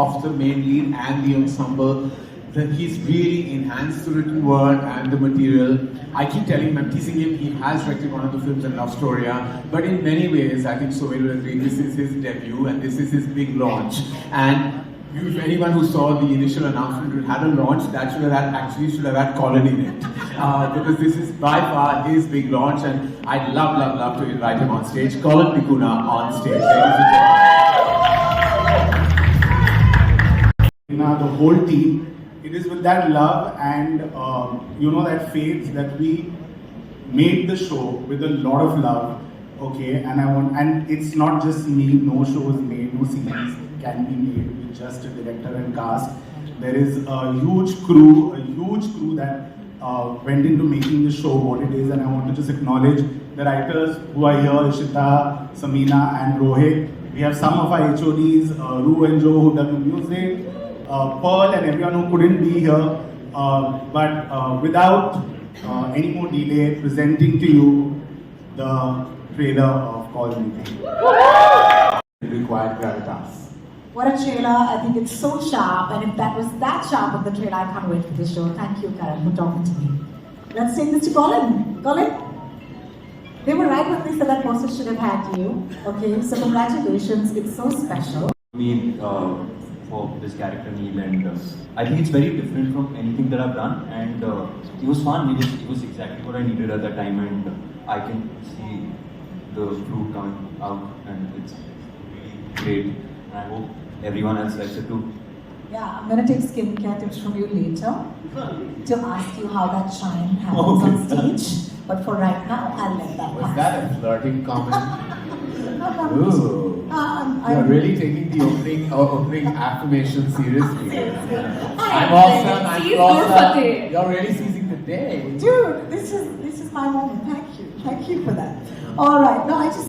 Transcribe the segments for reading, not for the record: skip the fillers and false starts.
of the main lead and the ensemble. That he's really enhanced the written word and the material. I keep telling him, I'm teasing him, he has directed one of the films in Love Storia, but in many ways, I think Sohail will agree, this is his debut and this is his big launch. And if anyone who saw the initial announcement had a launch, that should have had Colin in it. Because this is by far his big launch, and I'd love to invite him on stage. Colin Mikuna on stage, ladies and gentlemen. The whole team. It is with that love and that faith that we made the show with a lot of love. Okay, and it's not just me. No show is made, no series can be made with just a director and cast. There is a huge crew that went into making the show what it is, and I want to just acknowledge the writers who are here: Ishita, Samina, and Rohit. We have some of our HODs, Ru and Joe, who done the music. Pearl and everyone who couldn't be here, but without any more delay, presenting to you the trailer of Call Me. Required gravitas. What a trailer! I think it's so sharp, and if that was that sharp of the trailer, I can't wait for the show. Thank you, Karan, for talking to me. Let's take this to Colin. Colin? They were right when they said that process should have had you. Okay, so congratulations, it's so special. For this character Neil, and I think it's very different from anything that I've done, and it was fun. It was exactly what I needed at that time, and I can see the fruit coming out, and it's really great. And I hope everyone else likes it too. Yeah, I'm gonna take skincare tips from you later to ask you how that shine happens on stage. But for right now, I'll let that pass. Was that a flirting comment? Ooh. You're I'm really taking the opening affirmation seriously. I'm awesome, I'm awesome. You're really seizing the day. Dude, this is my moment. Thank you for that. All right, now I just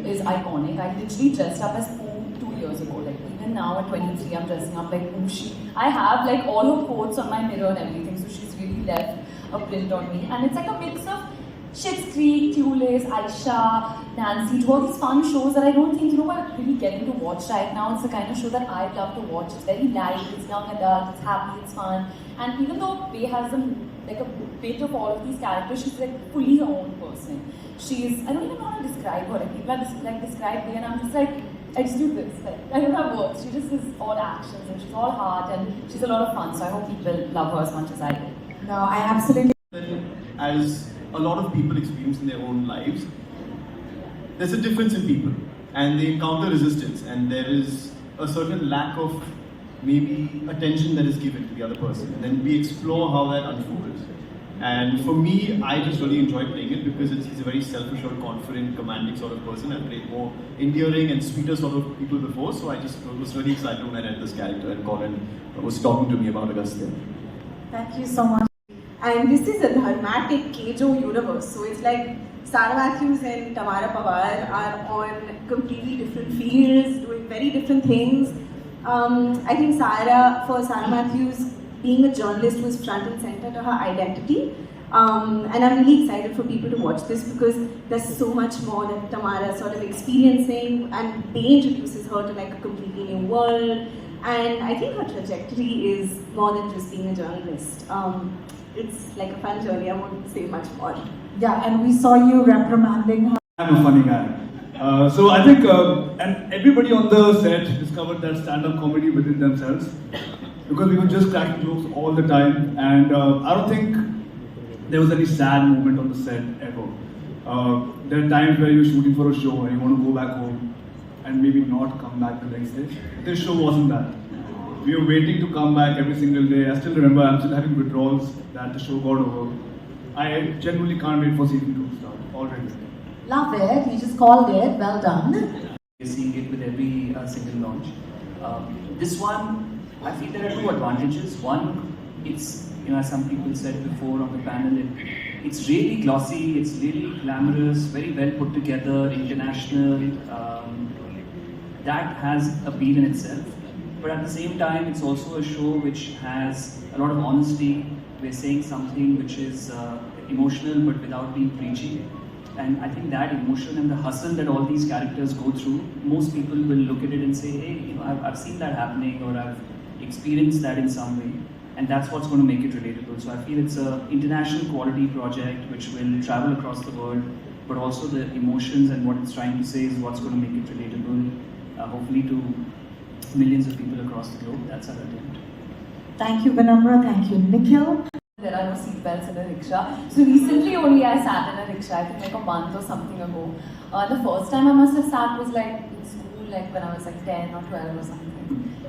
is iconic. I literally dressed up as Pooh 2 years ago. Like even now at 23, I'm dressing up like Pooh. I have like all her quotes on my mirror and everything, so she's really left a print on me. And it's like a mix of Schitt's Creek, Clueless, Aisha, Nancy, do all these fun shows that I don't think we're really getting to watch right now. It's the kind of show that I'd love to watch. It's very light, it's young adult, it's happy, it's fun. And even though Bey has a bit of all of these characters, she's like fully her own person. I don't even know how to describe her. Like people are describe Bey, and I'm just like, I just do this. Like I don't have words. She just is all actions and she's all heart and she's a lot of fun. So I hope people love her as much as I do. no, I absolutely. As a lot of people experience in their own lives, there's a difference in people and they encounter resistance, and there is a certain lack of maybe attention that is given to the other person, and then we explore how that unfolds. And for me, I just really enjoy playing it because he's a very self-assured, confident, commanding sort of person. I've played more endearing and sweeter sort of people before, so I just was really excited when I read this character and Colin was talking to me about Agastya. Thank you so much. And this is a dramatic Kejo universe. So it's like Sarah Matthews and Tamara Pawar are on completely different fields, doing very different things. I think for Sarah Matthews, being a journalist was front and center to her identity. And I'm really excited for people to watch this because there's so much more that Tamara is sort of experiencing, and Bey introduces her to like a completely new world. And I think her trajectory is more than just being a journalist. It's like a fun journey, I won't say much more. Yeah, and we saw you reprimanding her. I'm a funny guy. So I think, and everybody on the set discovered that stand-up comedy within themselves, because we were just cracking jokes all the time, and I don't think there was any sad moment on the set ever. There are times where you're shooting for a show and you want to go back home and maybe not come back the next day. This show wasn't that. We were waiting to come back every single day. I still remember I'm still having withdrawals that the show got over. I genuinely can't wait for season 2 to start already. Love it, you just called it, well done. You're seeing it with every single launch. This one, I feel there are two advantages. One, it's, as some people said before on the panel, it's really glossy, it's really glamorous, very well put together, international. That has appeal in itself. But at the same time, it's also a show which has a lot of honesty. We're saying something which is emotional but without being preachy. And I think that emotion and the hustle that all these characters go through, most people will look at it and say, hey, you know, I've seen that happening, or I've experienced that in some way. And that's what's going to make it relatable. So I feel it's an international quality project which will travel across the world, but also the emotions and what it's trying to say is what's going to make it relatable, hopefully to millions of people across the globe. That's our attempt. Thank you, Vinamra. Thank you, Nikhil. There are no seatbelts in a rickshaw. So recently only I sat in a rickshaw, I think like a month or something ago. The first time I must have sat was like in school, like when I was like 10 or 12 or something.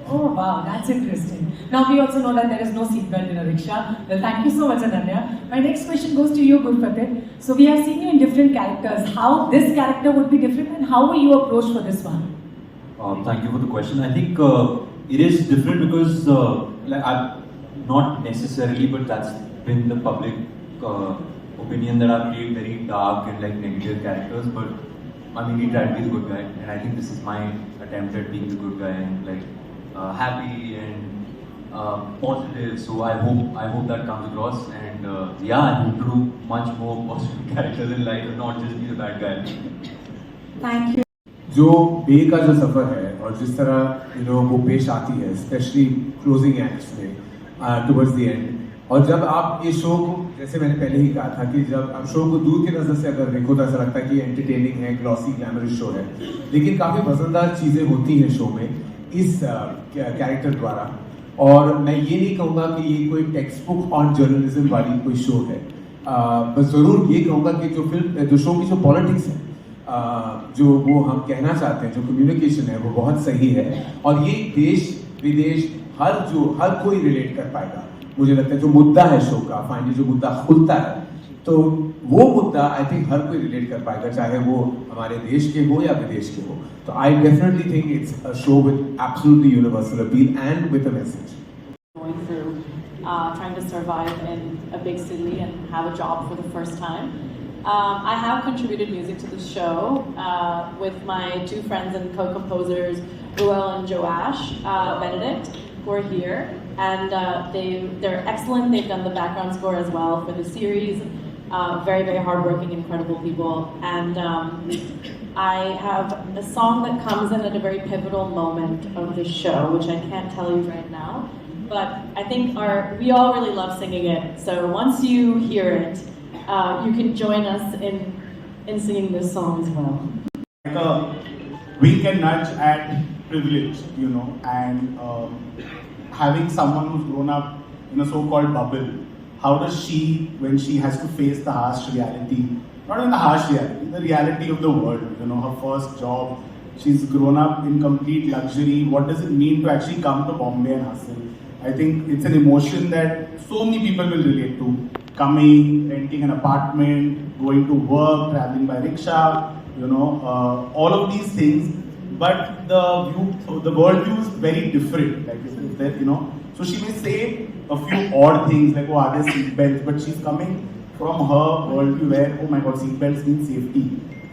Oh wow, that's interesting. Now we also know that there is no seatbelt in a rickshaw. Well, thank you so much, Ananya. My next question goes to you, Gurfateh. So we have seen you in different characters. How this character would be different, and how were you approached for this one? Thank you for the question. I think it is different because not necessarily, but that's been the public opinion that I've played very dark and like negative characters. But I mean, we try to be the good guy, and I think this is my attempt at being the good guy and like happy and positive. So I hope that comes across. And yeah, I hope to do much more positive characters in life and not just be the bad guy. Thank you. जो बे का जो सफ़र है और जिस तरह वो पेश आती है स्पेशली क्लोजिंग एक्ट्स में टुवर्ड्स द एंड और जब आप ये शो को जैसे मैंने पहले ही कहा था कि जब आप शो को दूर की नज़र से अगर देखो तो ऐसा लगता है कि एंटरटेनिंग है ग्लॉसी ग्लैमरस शो है लेकिन काफ़ी मज़ेदार चीज़ें होती हैं शो में इस कैरेक्टर द्वारा और मैं ये नहीं कहूँगा कि ये कोई टेक्स्ट बुक ऑन जर्नलिज्म वाली कोई शो है बस ज़रूर ये कहूँगा कि जो शो की जो पॉलिटिक्स है जो वो हम कहना चाहते हैं जो कम्युनिकेशन है वो बहुत सही है और ये देश विदेश हर कोई रिलेट कर पाएगा मुझे लगता है जो मुद्दा है शो का फाइनली जो मुद्दा खुलता है तो वो मुद्दा आई थिंक हर कोई रिलेट कर पाएगा चाहे वो हमारे देश के हो या विदेश के हो तो I definitely think it's a show with absolutely universal appeal and with a message going through trying to survive in a big city and have a job for the first time. I have contributed music to the show with my two friends and co-composers, Ruel and Joash Benedict, who are here. And they're excellent. They've done the background score as well for the series. Very, very hardworking, incredible people. And I have a song that comes in at a very pivotal moment of the show, which I can't tell you right now. But I think we all really love singing it. So once you hear it, you can join us in singing this song as well. Like a wink and nudge at privilege, and having someone who's grown up in a so-called bubble, how does she, when she has to face the harsh reality, not even the harsh reality, the reality of the world, her first job, she's grown up in complete luxury, what does it mean to actually come to Bombay and hustle? I think it's an emotion that so many people will relate to. Coming, renting an apartment, going to work, traveling by rickshaw, all of these things. But the world view is very different. Like if that, so she may say a few odd things like, oh, are there seat belts? But she's coming from her world view where, oh my God, seat belts mean safety.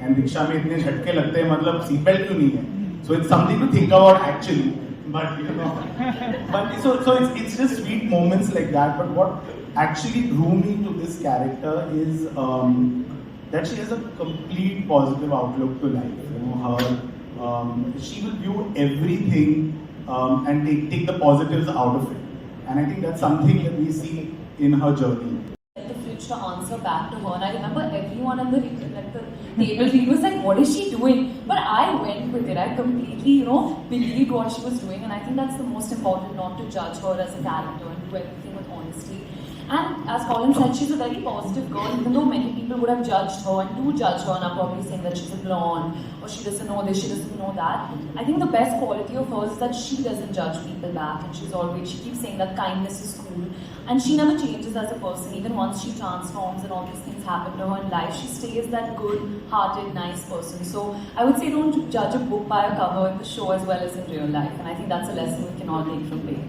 And rickshaw में इतने झटके लगते हैं, मतलब seat belt क्यों नहीं है? So it's something to think about actually. But so it's just sweet moments like that. But what actually drew me to this character is that she has a complete positive outlook to life. She will view everything and take the positives out of it. And I think that's something that we see in her journey. The future answer back to her, and I remember everyone at the table, he was like, what is she doing? But I went with it. I completely, believed what she was doing, and I think that's the most important, not to judge her as a character and do everything with honesty. And as Colin said, she's a very positive girl, even though many people would have judged her and do judge her and are probably saying that she's a blonde or she doesn't know this, she doesn't know that. I think the best quality of hers is that she doesn't judge people back, and she keeps saying that kindness is cool, and she never changes as a person. Even once she transforms and all these things happen to her in life, she stays that good-hearted, nice person. So I would say don't judge a book by a cover in the show as well as in real life, and I think that's a lesson we can all take from Bay.